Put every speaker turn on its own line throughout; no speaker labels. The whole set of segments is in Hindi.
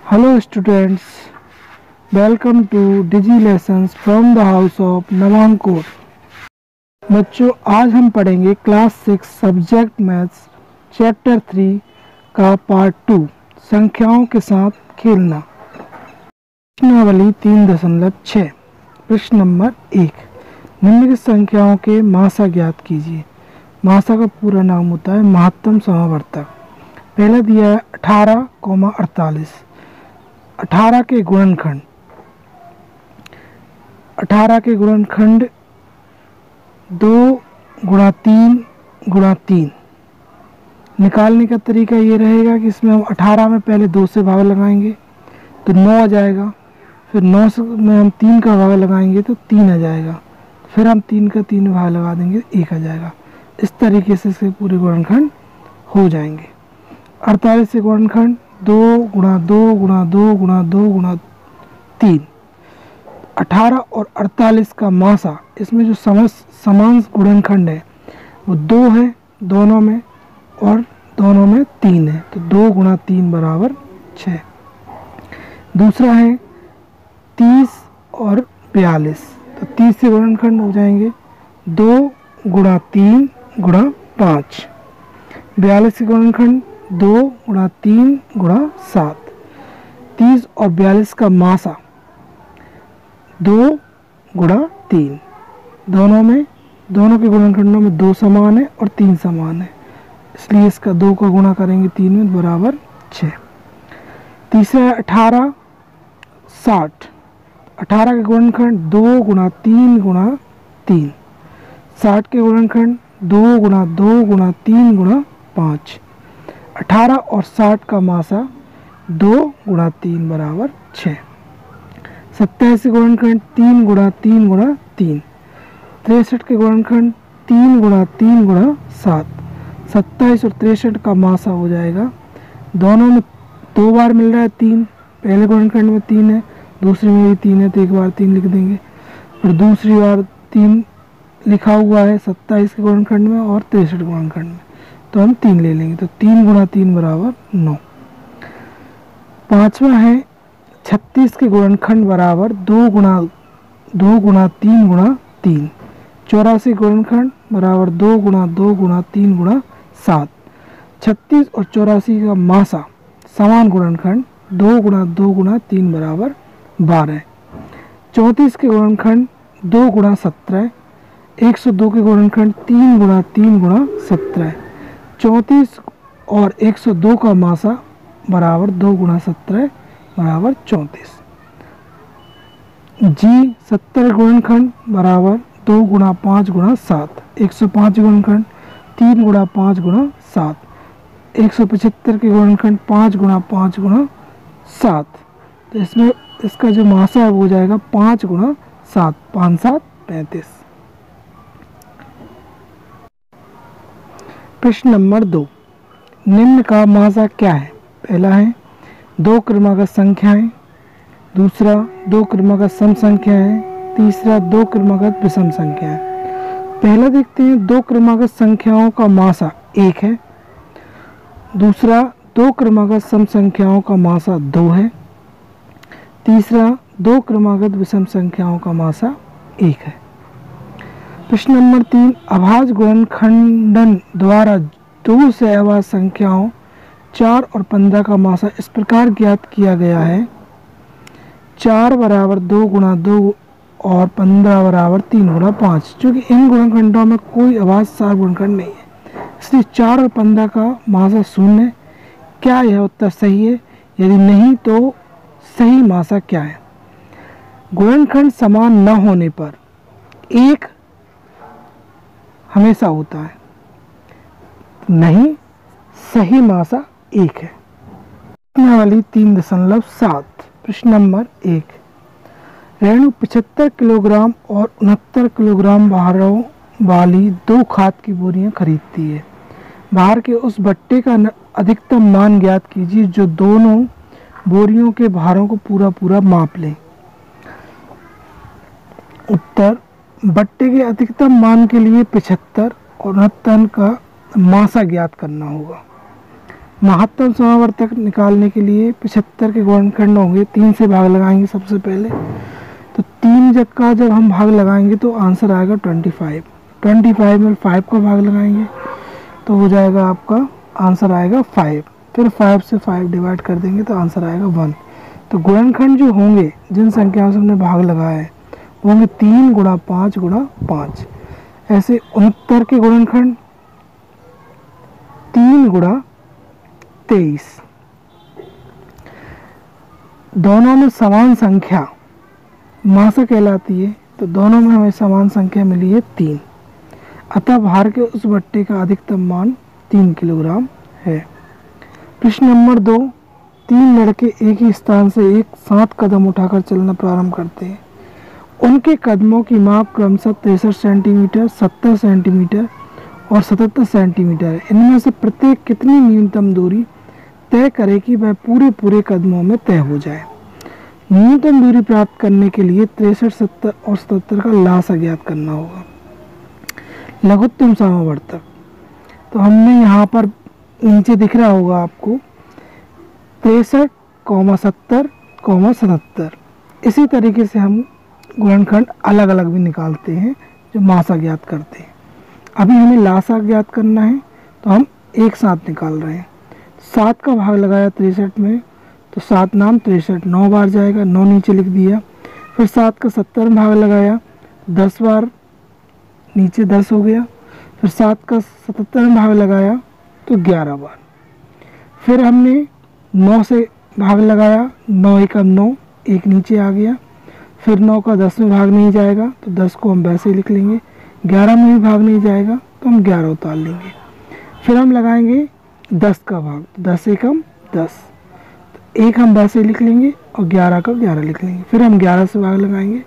Hello students, welcome to Digi Lessons from the house of Navankor। बच्चों आज हम पढ़ेंगे क्लास 6 सब्जेक्ट मैथ्स चैप्टर 3 का पार्ट 2 संख्याओं के साथ खेलना। प्रश्नावली 3.6 प्रश्न नंबर 1 निम्नलिखित संख्याओं के मासा ज्ञात कीजिए। मासा का पूरा नाम होता है महत्तम समावर्तक। पहला दिया है 18,48। 18 के गुणनखंड 2 गुणा 3 गुणा 3। निकालने का तरीका ये रहेगा कि इसमें हम 18 में पहले 2 से भाग लगाएंगे तो 9 आ जाएगा, फिर 9 में हम 3 का भाग लगाएंगे तो 3 आ जाएगा, फिर हम 3 का 3 भाग लगा देंगे 1 आ जाएगा। इस तरीके से इसके पूरे गुणनखंड हो जाएंगे। 48 से गुणनखंड 2 गुणा 2 गुणा 2 गुणा 2 गुणा 3। 18 और 48 का मासा, इसमें जो समान गुणनखंड है वो 2 है दोनों में और दोनों में 3 है, तो 2 गुणा 3 बराबर 6। दूसरा है 30 और 42, तो 30 से गुणनखंड हो जाएंगे 2 गुणा 3 गुणा 5। 42 से गुणनखंड 2 गुणा 3 गुणा 7। 30 और 42 का मासा 2 गुणा 3, दोनों के गुणनखंडों में 2 समान है और 3 समान है, इसलिए इसका 2 का गुणा करेंगे 3 में बराबर 6। तीसरा है 18 60। 18 के गुणनखंड 2 गुणा 3 गुणा 3। 60 के गुणनखंड 2 गुणा 2 गुणा 3 गुणा 5। 18 और 60 का मासा 2 गुणा 3 बराबर 6। 27 के गुणनखंड 3 गुणा 3 गुणा 3। 63 के गुणनखंड 3 गुणा 3 गुणा 7। 27 और 63 का मासा हो जाएगा, दोनों में 2 बार मिल रहा है 3, पहले गुणनखंड में 3 है, दूसरे में भी 3 है, तो एक बार 3 लिख देंगे। और दूसरी बार 3 लिखा हुआ है 27 के गुणनखंड में और 63 गुणनखंड में, तो हम 3 ले लेंगे, तो 3 गुणा 3 बराबर 9। पांचवा है 36 के गुणनखंड बराबर 2 गुणा 3 गुणा 3। 84 गुणनखंड बराबर 2 गुणा 2 गुणा 3 गुणा 7। 36 और 84 का मासा समान गुणनखंड 2 गुणा 2 गुणा 3 बराबर 12। 34 के गुणनखंड 2 गुणा 17। 102 के गुणनखंड 3 गुणा 3 गुणा 17। 34 और 102 का मासा बराबर 2 गुणा 17 बराबर 34। जी 70 गुणनखंड बराबर 2 गुणा 5 गुणा 7। 105 गुणनखंड 3 गुणा 5 गुणा 7। 175 के गुणनखंड 5 गुणा 5 गुणा 7, तो इसमें इसका जो मासा है वो हो जाएगा 5 गुणा 7, 5 7 35। प्रश्न नंबर 2 निम्न का मासा क्या है। पहला है 2 क्रमागत संख्याएं, दूसरा 2 क्रमागत सम संख्याएं, तीसरा 2 क्रमागत विषम संख्याएं। पहला देखते हैं 2 क्रमागत संख्याओं का मासा 1 है, दूसरा 2 क्रमागत सम संख्याओं का मासा 2 है, तीसरा 2 क्रमागत विषम संख्याओं का मासा 1 है। प्रश्न नंबर 3 अभाज्य गुणनखंडन द्वारा 2 से अभाज्य संख्याओं 4 और 15 का मासा इस प्रकार ज्ञात किया गया है। 4 बराबर 2 गुणा 2 और 15 बराबर 3 गुणा 5। चूँकि इन गुणनखंडों में कोई अभाज्य सार गुणनखंड नहीं है, इसलिए 4 और 15 का मासा 0 है। क्या यह उत्तर सही है? यदि नहीं तो सही मासा क्या है? गुणनखंड समान न होने पर 1 हमेशा होता है, नहीं सही मासा 1 है। प्रश्नावली 3.7 प्रश्न नंबर 1 रेणु 75 किलोग्राम और 69 किलोग्राम भारों वाली 2 खाद की बोरियां खरीदती है। भार के उस बट्टे का अधिकतम मान ज्ञात कीजिए जो दोनों बोरियों के भारों को पूरा माप ले। उत्तर बट्टे के अधिकतम मान के लिए 75 और 69 का मासा ज्ञात करना होगा। महत्तम समावर्तक निकालने के लिए 75 के गुणनखंड होंगे, 3 से भाग लगाएंगे सबसे पहले। तो 3 जग का जब हम भाग लगाएंगे तो आंसर आएगा 25। 25 में 5 का भाग लगाएंगे तो हो जाएगा आपका आंसर आएगा 5। फिर 5 से 5 डिवाइड कर देंगे तो आंसर आएगा 1। तो गुणनखंड जो होंगे जिन संख्याओं से हमने भाग लगाया है वो होंगे 3 गुणा 5 गुणा 5। ऐसे 69 के गुणनखंड 3 गुणा 23। दोनों में समान संख्या मासा कहलाती है, तो दोनों में हमें समान संख्या मिली है 3। अतः भार के उस भट्टे का अधिकतम मान 3 किलोग्राम है। प्रश्न नंबर 2, 3 लड़के एक ही स्थान से एक साथ कदम उठाकर चलना प्रारंभ करते हैं। उनके कदमों की माप क्रमशः 63 सेंटीमीटर, 70 सेंटीमीटर और 77 सेंटीमीटर है। इनमें से प्रत्येक कितनी न्यूनतम दूरी तय करे कि वह पूरे कदमों में तय हो जाए। न्यूनतम दूरी प्राप्त करने के लिए 63, 70 और 77 का लासा ज्ञात करना होगा। लघुत्तम समावर्तक, तो हमने यहाँ पर नीचे दिख रहा होगा आपको 63, 70, 77। इसी तरीके से हम गुणनखंड अलग अलग भी निकालते हैं जो मासा ज्ञात करते हैं। अभी हमें लासा ज्ञात करना है तो हम एक साथ निकाल रहे हैं। 7 का भाग लगाया 63 में तो 7 नाम 63, 9 बार जाएगा, 9 नीचे लिख दिया। फिर 7 का 70 में भाग लगाया 10 बार, नीचे 10 हो गया। फिर 7 का 77 में भाग लगाया तो 11 बार। फिर हमने 9 से भाग लगाया, 9 एकम 9, एक नीचे आ गया। फिर 9 का 10 में भाग नहीं जाएगा तो 10 को हम वैसे ही लिख लेंगे। 11 में भी भाग नहीं जाएगा तो हम 11 उतार लेंगे। फिर हम लगाएंगे 10 का भाग, तो 10 एकम 10, तो एक हम वैसे ही लिख लेंगे और 11 का 11 लिख लेंगे। फिर हम 11 से भाग लगाएंगे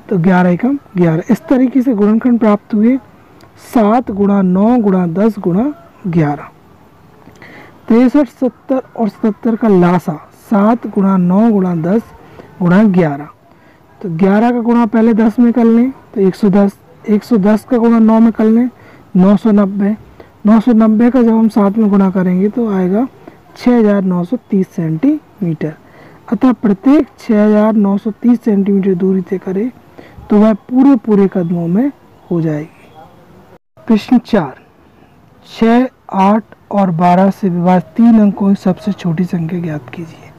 तो 11 एकम 11। इस तरीके से गुणनखंड प्राप्त हुए 7 गुणा 9 गुणा 10 गुणा 11। 63, 70 और 77 का लासा 7 गुणा 9 गुणा 10 गुणा 11। तो 11 का गुणा पहले 10 में कर लें तो 110, 110 का गुणा 9 में कर लें 990, 990 का जब हम 7 में गुणा करेंगे तो आएगा 6930 सेंटीमीटर। अतः प्रत्येक 6930 सेंटीमीटर दूरी तय करे तो वह पूरे कदमों में हो जाएगी। प्रश्न 4, 6, 8 और 12 से विभाजित 3 अंकों की सबसे छोटी संख्या ज्ञात कीजिए।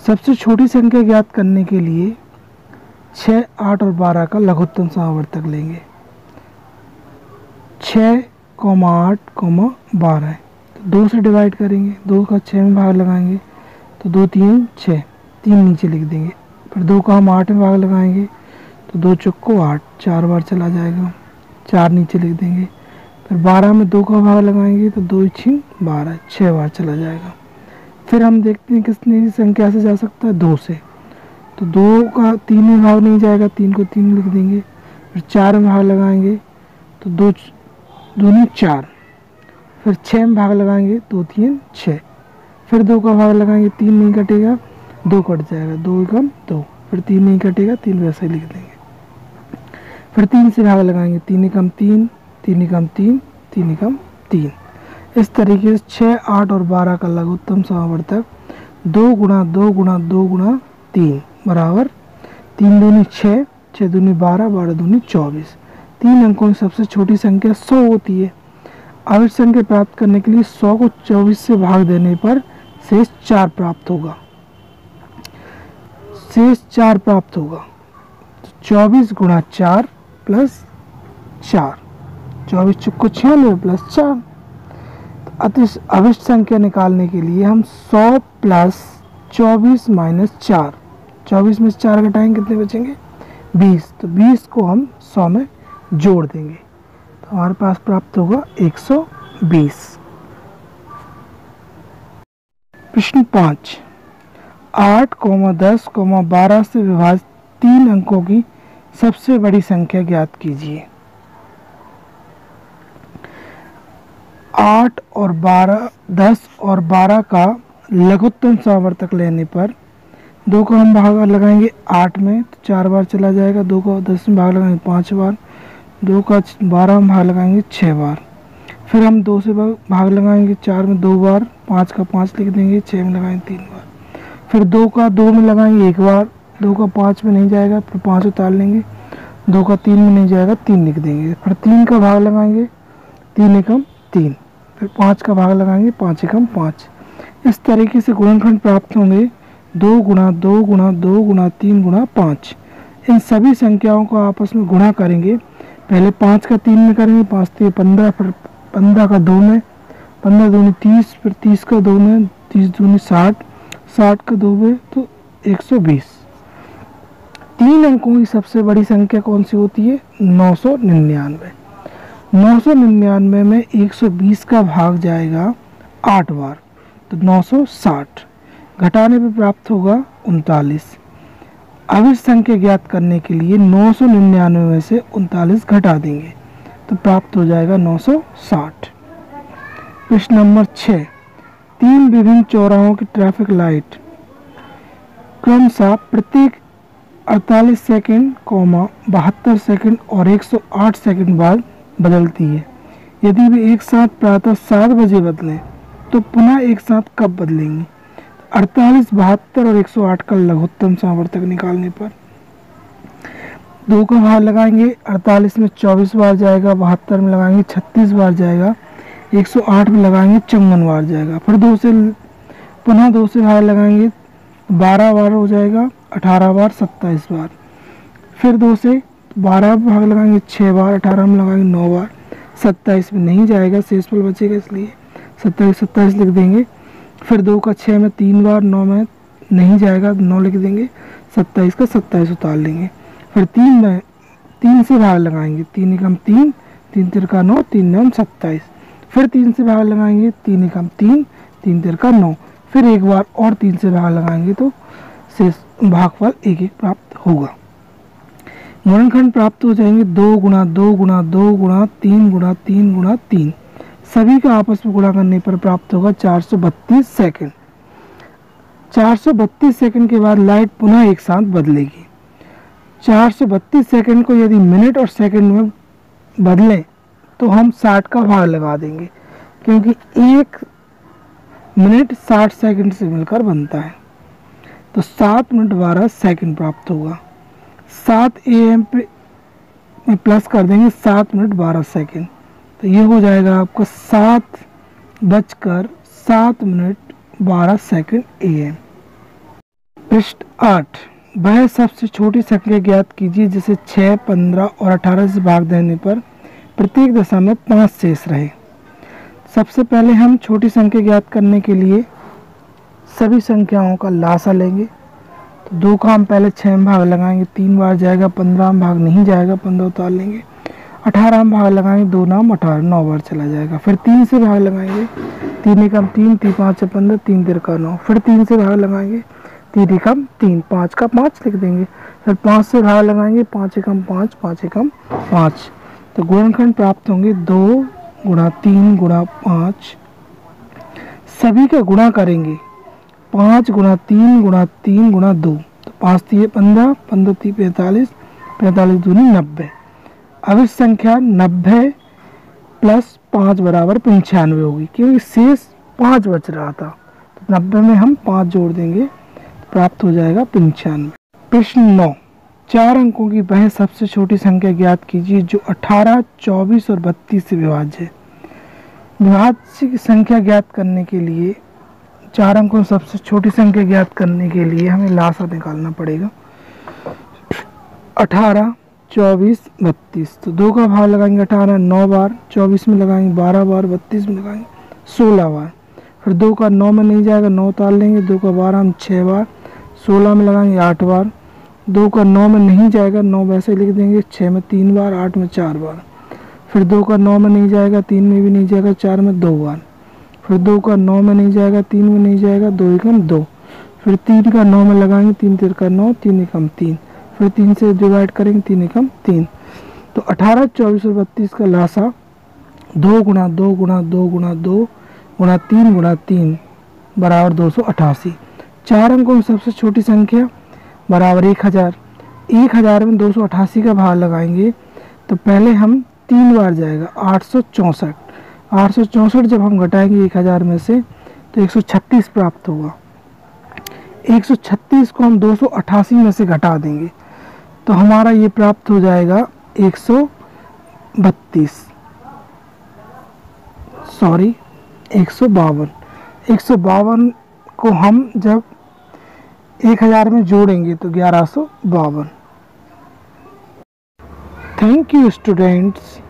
सबसे छोटी संख्या ज्ञात करने के लिए 6, 8 और 12 का लघुत्तम समावर्तक लेंगे। 6, 8, 12 है तो 2 से डिवाइड करेंगे, 2 का 6 में भाग लगाएंगे तो 2 3 6, 3 नीचे लिख देंगे। फिर 2 का हम 8 में भाग लगाएंगे तो 2 चौको 8, 4 बार चला जाएगा, 4 नीचे लिख देंगे। फिर 12 में 2 का भाग लगाएंगे तो 2 6 12, 6 बार चला जाएगा। फिर हम देखते हैं कितनी संख्या से जा सकता है, 2 से, तो 2 का 3 में भाग नहीं जाएगा, 3 को 3 लिख देंगे। फिर 4 में भाग लगाएंगे तो 2 दूनी 4। फिर 6 में भाग लगाएंगे 2 3 6। फिर 2 का भाग लगाएंगे, 3 नहीं कटेगा, 2 कट जाएगा, 2 एकम 2। फिर 3 नहीं कटेगा, 3 वैसे ही लिख देंगे। फिर 3 से भाग लगाएंगे, 3 एकम 3, 3 एकम 3, 3 एकम 3। इस तरीके से 6, 8 और 12 का लघुत्तम समावर्तक 2 गुणा 2 गुणा 2 गुणा 3 बराबर 3 दूनी 6, 6 दूनी 12, 12 दूनी 24। 3 अंकों की सबसे छोटी संख्या 100 होती है। अविभाज्य संख्या प्राप्त करने के लिए 100 को 24 से भाग देने पर शेष 4 प्राप्त होगा। शेष 4 प्राप्त होगा तो 24 गुणा 4 प्लस 4, 24 चुक्को 96 प्लस 4। तो अविभाज्य संख्या निकालने के लिए हम 100 प्लस 24 माइनस 4, 24 में से 4 घटाएंगे कितने बचेंगे 20। तो 20 को हम 100 में जोड़ देंगे तो हमारे पास प्राप्त होगा 120। प्रश्न 5, 8, 10, 12 से विभाजित 3 अंकों की सबसे बड़ी संख्या ज्ञात कीजिए। 8 और 12, 10 और 12 का लघुत्तम समावर्तक लेने पर 2 का हम भाग लगाएंगे 8 में तो 4 बार चला जाएगा, 2 का 10 में भाग लगाएंगे 5 बार, 2 का 12 में भाग लगाएंगे 6 बार। फिर हम 2 से भाग लगाएंगे, 4 में 2 बार, 5 का 5 लिख देंगे, 6 में लगाएंगे 3 बार। फिर 2 का 2 में लगाएंगे 1 बार, 2 का 5 में नहीं जाएगा, फिर 5 उतार लेंगे, 2 का 3 में नहीं जाएगा, 3 लिख देंगे। फिर 3 का भाग लगाएंगे, 3 एकम 3, फिर 5 का भाग लगाएंगे, 5 एकम 5। इस तरीके से गुणनखंड प्राप्त होंगे 2 गुणा 2 गुणा 2 गुणा 3 गुणा 5। इन सभी संख्याओं को आपस में गुणा करेंगे। पहले 5 का 3 में करेंगे, 5 3 15, फिर 15 का 2 में, 15 दूनी 30, फिर 30 का 2 में, 30 दूनी 60, 60 का 2 में तो 120। 3 अंकों की सबसे बड़ी संख्या कौन सी होती है? 999। 999 में 120 का भाग जाएगा 8 बार, तो 960। घटाने पर प्राप्त होगा 39। अब इस संख्या ज्ञात करने के लिए 999 में से 39 घटा देंगे तो प्राप्त हो जाएगा 960। प्रश्न नंबर 6, 3 विभिन्न चौराहों की ट्रैफिक लाइट क्रमशः प्रत्येक 48 सेकंड, 72 सेकंड और 108 सेकंड बाद बदलती है। यदि वे एक साथ प्रातः 7 बजे बदलें तो पुनः एक साथ कब बदलेंगी? 48, 72 और 108 का लघुत्तम सावर्तक निकालने पर 2 का भाग लगाएंगे, 48 में 24 बार जाएगा, 72 में लगाएंगे 36 बार जाएगा, 108 में लगाएंगे 54 बार जाएगा। फिर 2 से पुनः 2 से भाग लगाएंगे, 12 बार हो जाएगा, 18 बार, 27 बार। फिर 2 से 12 भाग लगाएंगे 6 बार, 18 में लगाएंगे 9 बार, 27 में नहीं जाएगा, शेषफल बचेगा इसलिए 27 लिख देंगे। फिर 2 का 6 में 3 बार, 9 में नहीं जाएगा, 9 लिख देंगे, 27 का 27 उतार लेंगे। फिर 3 से भाग लगाएंगे, 3 एकम 3, 3 तिरका 9, 3 9 27। फिर 3 से भाग लगाएंगे, 3 एकम 3, 3 तिरका 9। फिर एक बार और 3 से भाग लगाएंगे तो शेष भागफल 1 1 प्राप्त होगा। गुणनखंड प्राप्त हो जाएंगे 2 गुणा 2 गुणा 2 गुणा 3 गुणा 3 गुणा 3। सभी का आपस में गुणा करने पर प्राप्त होगा 432 सेकंड। 432 सेकंड के बाद लाइट पुनः एक साथ बदलेगी। 432 सेकंड को यदि मिनट और सेकंड में बदलें तो हम 60 का भाग लगा देंगे, क्योंकि 1 मिनट 60 सेकंड से मिलकर बनता है। तो 7 मिनट 12 सेकंड प्राप्त होगा। 7 AM पे में प्लस कर देंगे 7 मिनट 12 सेकंड, तो ये हो जाएगा आपका 7:07 AM। प्रश्न 8, वह सबसे छोटी संख्या ज्ञात कीजिए जिसे 6, 15 और 18 से भाग देने पर प्रत्येक दशा में 5 शेष रहे। सबसे पहले हम छोटी संख्या ज्ञात करने के लिए सभी संख्याओं का लासा लेंगे। तो 2 का हम पहले 6 में भाग लगाएंगे, 3 बार जाएगा, 15 में भाग नहीं जाएगा, 15 उतार लेंगे। 18 में भाग लगाएंगे, 2 नाम 18, 9 बार चला जाएगा। फिर 3 से भाग लगाएंगे, 3 एकम 3, 3 5 15, 3 तिरका 9। फिर 3 से भाग लगाएंगे, 3 एकम 3, 5 का 5 लिख देंगे। फिर 5 से भाग लगाएंगे, 5 एकम 5, 5 एकम 5। तो गुणनखंड प्राप्त होंगे 2 गुणा 3 गुणा 5। सभी का गुणा करेंगे, 5 गुणा 3 गुणा 3 गुणा 2, तो 5 3 15, 15 3 45, 45 दूनी 90। अब इस संख्या 90 प्लस 5 बराबर 95 होगी, क्योंकि शेष 5 बच रहा था। तो 90 में हम 5 जोड़ देंगे तो प्राप्त हो जाएगा 95। प्रश्न 9, 4 अंकों की वह सबसे छोटी संख्या ज्ञात कीजिए जो 18, 24 और 32 से विभाज्य है। विभाज्य की संख्या ज्ञात करने के लिए 4 अंकों सबसे छोटी संख्या ज्ञात करने के लिए हमें लासा निकालना पड़ेगा। 18, 24, 32, तो 2 का भाग लगाएंगे 18 9 बार, 24 में लगाएंगे 12 बार, 32 में लगाएंगे 16 बार। फिर 2 का 9 में नहीं जाएगा, 9 उतार लेंगे, 2 का 12 हम 6 बार, 16 में लगाएंगे 8 बार। 2 का 9 में नहीं जाएगा, 9 वैसे लिख देंगे, 6 में 3 बार, 8 में 4 बार। फिर 2 का 9 में नहीं जाएगा, 3 में भी नहीं जाएगा, 4 में 2 बार। फिर 2 का 9 में नहीं जाएगा, 3 में नहीं जाएगा, 2 एकम 2। फिर 3 का 9 में लगाएंगे, 3 तिरका 9, 3 एकम 3। फिर 3 से डिवाइड करेंगे, 3 एकम 3। तो 18, 24 और 32 का लासा 2 गुणा 2 गुणा 2 गुणा 2 गुणा 3 गुणा 3 बराबर 288। 4 अंकों में सबसे छोटी संख्या बराबर 1000। 1000 में 288 का भाग लगाएंगे तो पहले हम 3 बार जाएगा, 864। 864 जब हम घटाएंगे 1000 में से तो 136 प्राप्त होगा। 136 को हम 288 में से घटा देंगे तो हमारा ये प्राप्त हो जाएगा 152 को हम जब 1000 में जोड़ेंगे तो 1152। Thank you students.